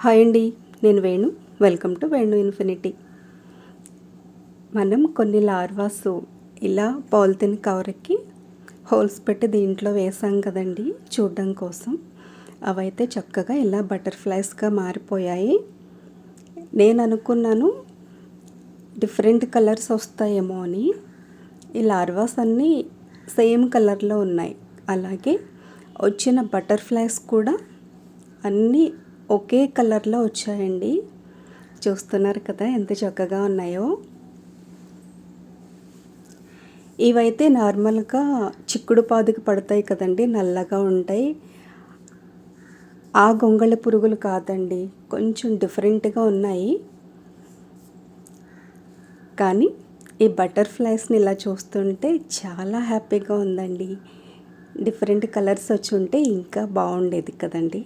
Hi అండి, నేను Venu. Welcome to Venu infinity. మనం కొన్ని లార్వాస్ ఇలా పాలిథిన్ కవర్కి హోల్స్ పెట్టి దీంట్లో వేసాం కదండి చూడడం కోసం. అవైతే చక్కగా ఇలా బటర్ఫ్లైస్గా మారిపోయాయి. నేను అనుకున్నాను డిఫరెంట్ కలర్స్ వస్తాయేమో అని. ఈ లార్వాస్ అన్నీ సేమ్ కలర్లో ఉన్నాయి. అలాగే వచ్చిన బటర్ఫ్లైస్ కూడా అన్నీ ఒకే కలర్లో వచ్చాయండి. చూస్తున్నారు కదా ఎంత చక్కగా ఉన్నాయో. ఇవైతే నార్మల్గా చిక్కుడు పాదుకి పడతాయి కదండి, నల్లగా ఉంటాయి. ఆ గొంగళి పురుగులు కాదండి, కొంచెం డిఫరెంట్గా ఉన్నాయి. కానీ ఈ బటర్ఫ్లైస్ని ఇలా చూస్తుంటే చాలా హ్యాపీగా ఉందండి. డిఫరెంట్ కలర్స్ వచ్చి ఉంటే ఇంకా బాగుండేది కదండి.